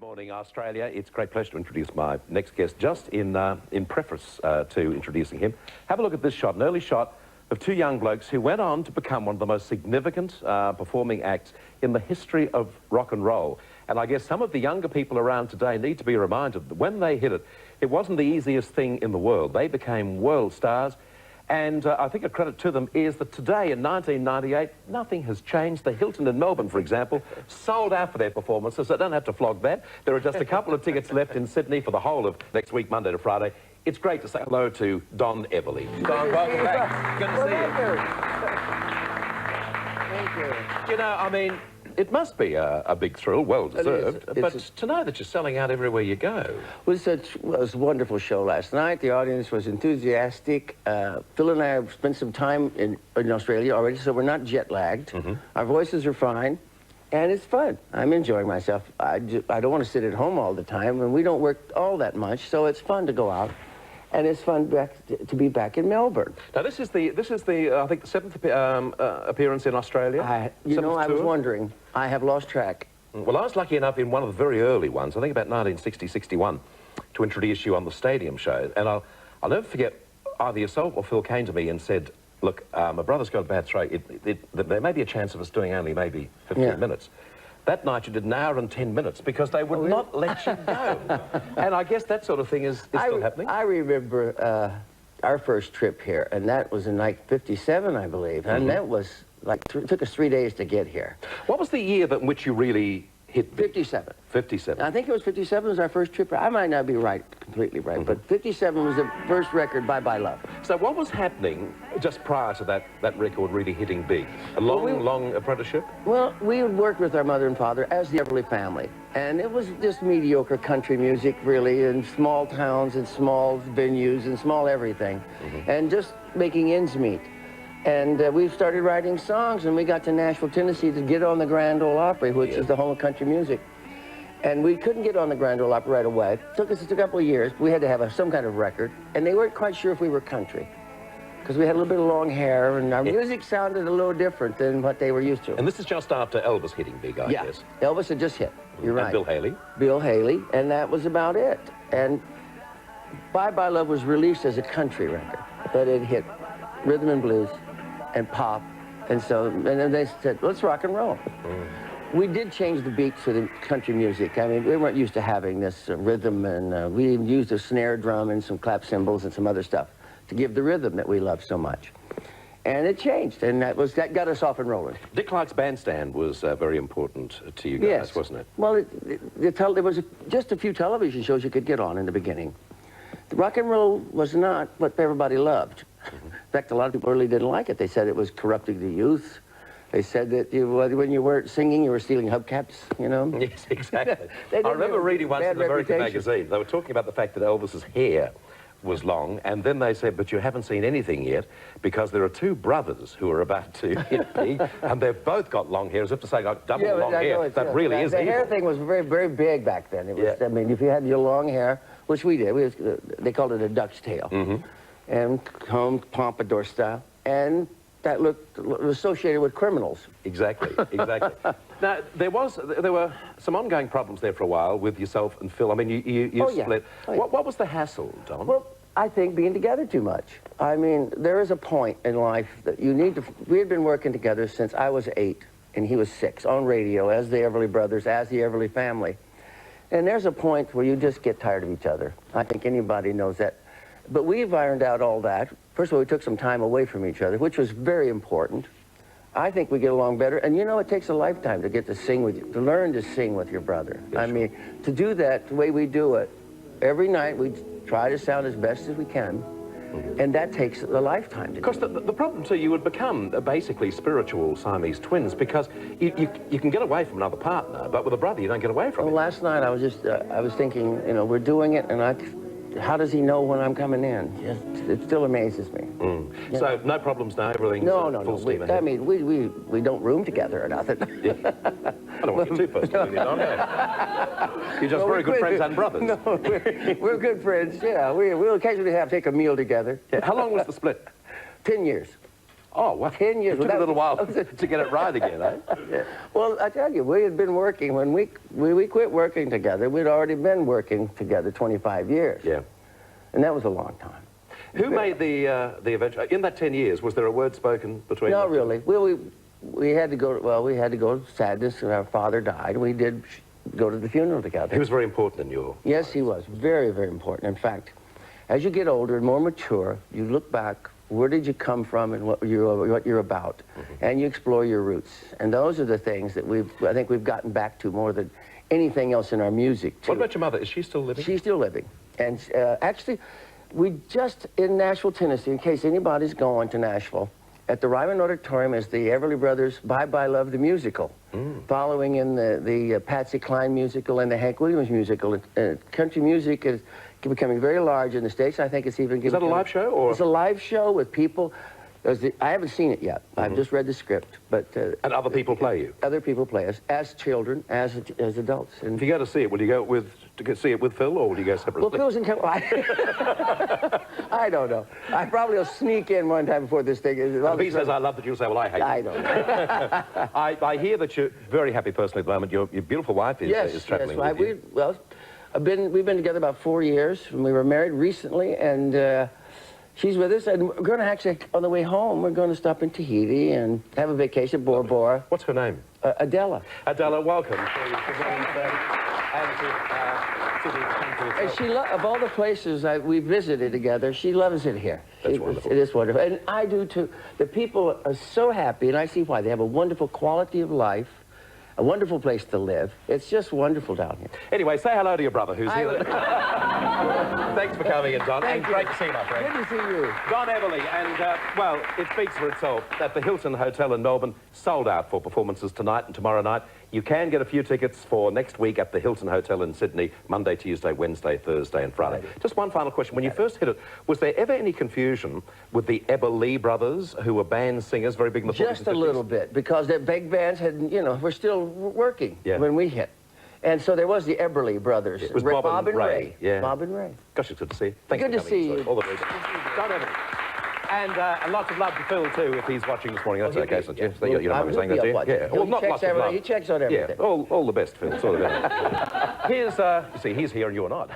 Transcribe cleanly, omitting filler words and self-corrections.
Morning, Australia. It's a great pleasure to introduce my next guest. Just in preface to introducing him, have a look at this shot, an early shot of two young blokes who went on to become one of the most significant performing acts in the history of rock and roll. And I guess some of the younger people around today need to be reminded that when they hit it, it wasn't the easiest thing in the world. They became world stars. And I think a credit to them is that today, in 1998, nothing has changed. The Hilton in Melbourne, for example, sold out for their performances. They don't have to flog that. There are just a couple of tickets left in Sydney for the whole of next week, Monday to Friday. It's great to say hello to Don Everly. Don, welcome back. Good to see you. Thank you. You know, I mean, it must be a big thrill, well deserved, but to know that you're selling out everywhere you go. It was a wonderful show last night. The audience was enthusiastic. Phil and I have spent some time in Australia already, so we're not jet lagged. Our voices are fine, and it's fun. I'm enjoying myself. I don't want to sit at home all the time, and we don't work all that much, so it's fun to go out. And it's fun to be back in Melbourne. Now this is the I think the seventh appearance in Australia. You know, I was wondering. I have lost track. Well, I was lucky enough in one of the very early ones, I think about 1960-61, to introduce you on the stadium show. And I'll never forget, either yourself or Phil came to me and said, "Look, my brother's got a bad throat. There may be a chance of us doing only maybe 15 minutes." That night you did an hour and 10 minutes because they would not let you go. And I guess that sort of thing is still happening. I remember our first trip here, and that was in like 57, I believe. And that was like, it took us 3 days to get here. What was the year in which you really hit big? 57. 57. I think it was 57 was our first trip. I might not be completely right, but 57 was the first record, Bye Bye Love. So what was happening just prior to that record really hitting big? A long apprenticeship? Well, we worked with our mother and father as the Everly family, and it was just mediocre country music, really, in small towns and small venues and small everything, and just making ends meet. And we started writing songs, and we got to Nashville, Tennessee to get on the Grand Ole Opry, which is the home of country music. And we couldn't get on the Grand Ole Opry right away. It took us a couple of years. We had to have some kind of record, and they weren't quite sure if we were country, because we had a little bit of long hair, and our music sounded a little different than what they were used to. And this is just after Elvis hitting big, I guess. Elvis had just hit. You're right. And Bill Haley. Bill Haley, and that was about it. And Bye Bye Love was released as a country record, but it hit rhythm and blues and pop, and then they said, let's rock and roll. We did change the beat to the country music. I mean, we weren't used to having this rhythm, and we used a snare drum and some clap cymbals and some other stuff to give the rhythm that we love so much. And it changed, and that got us off and rolling. Dick Clark's bandstand was very important to you guys, wasn't it? Well, there was just a few television shows you could get on in the beginning. The rock and roll was not what everybody loved. In fact, a lot of people really didn't like it. They said it was corrupting the youth. They said that when you weren't singing, you were stealing hubcaps, you know? Yes, exactly. I remember reading once in an American magazine, they were talking about the fact that Elvis's hair was long, and then they said, but you haven't seen anything yet, because there are two brothers who are about to hit big, and they've both got long hair, as if to say, like, double long hair. That really is evil. The hair thing was very, very big back then. It was, I mean, if you had your long hair, which we did, they called it a duck's tail. And combed pompadour style, and that was associated with criminals. Exactly, exactly. Now, there were some ongoing problems there for a while with yourself and Phil. I mean, you split. What was the hassle, Don? Well, I think being together too much. I mean, there is a point in life that you need to... We had been working together since I was 8 and he was 6 on radio as the Everly Brothers, as the Everly family. And there's a point where you just get tired of each other. I think anybody knows that. But we've ironed out all that. First of all, we took some time away from each other, which was very important. I think we get along better. And you know, it takes a lifetime to get to sing with you, to learn to sing with your brother. I mean, to do that the way we do it, every night we try to sound as best as we can. And that takes a lifetime to do. Because the problem, too, you would become basically spiritual Siamese twins, because you can get away from another partner, but with a brother you don't get away from it. Last night I was thinking, you know, we're doing it, and how does he know when I'm coming in? It still amazes me. So no problems now, everything's full steam ahead. I mean, we don't room together or nothing. I don't want to get too personal with you, don't I? You're just very good friends and brothers. No, we're good friends, yeah. We'll occasionally take a meal together. How long was the split? 10 years. Oh, well, 10 years. It took a little while to get it right again, eh? Yeah. Well, I tell you, we had been working, when we quit working together, we'd already been working together 25 years. Yeah. And that was a long time. Who made the event? In that 10 years, was there a word spoken between Not them? really. We had to go, well, we had to go to sadness, and our father died. We did go to the funeral together. He was very important in your... Yes, he was. Very, very important. In fact, as you get older and more mature, you look back, where did you come from and what you're about, and you explore your roots. And those are the things that I think we've gotten back to more than anything else in our music, too. What about your mother? Is she still living? She's still living. And actually, we just, in Nashville, Tennessee, in case anybody's going to Nashville, at the Ryman Auditorium is the Everly Brothers' Bye Bye Love, the musical, following in the Patsy Cline musical and the Hank Williams musical. Country music is becoming very large in the States. I think it's even... Is that a live show? Or? It's a live show with people. I haven't seen it yet. I've just read the script. But and other people play you? Other people play us, as children, as adults. And if you go to see it, will you go see it with Phil, or will you go separately? Well, Phil's in... I don't know. I probably will sneak in one time before this thing. If he says, I love that, you'll say, well, I hate you. I don't know. I hear that you're very happy personally at the moment. Your beautiful wife is traveling with you. Well, we've been together about 4 years, and we were married recently, and she's with us, and we're going to actually, on the way home, we're going to stop in Tahiti and have a vacation, Bora Bora. What's her name? Adela. Adela, welcome. And she of all the places we visited together, she loves it here. That's wonderful. It is wonderful, and I do too. The people are so happy, and I see why. They have a wonderful quality of life, a wonderful place to live. It's just wonderful down here. Anyway, say hello to your brother, who's here. Thanks for coming in, Don. Thank you. Great to see you, my friend. Good to see you. Don Everly, and, well, it speaks for itself that the Hilton Hotel in Melbourne sold out for performances tonight and tomorrow night. You can get a few tickets for next week at the Hilton Hotel in Sydney, Monday, Tuesday, Wednesday, Thursday and Friday. Right. Just one final question. When you first hit it, was there ever any confusion with the Everly brothers, who were band singers, very big in the 40s and 50s? Just a little bit, because the big bands had, were still working when we hit. And so there was the Everly brothers. It was Bob and Ray. Yeah. Bob and Ray. Gosh, it's good to see you. Thanks good for to coming. see you. All the best. Don Everly. And lots of love to Phil, too, if he's watching this morning. That's okay, isn't it? You don't mind me saying that, do you? Yeah. Well, not lots of love. He checks out everything. Yeah, all the best, Phil. It's all the best. Here's, you see, he's here and you're not.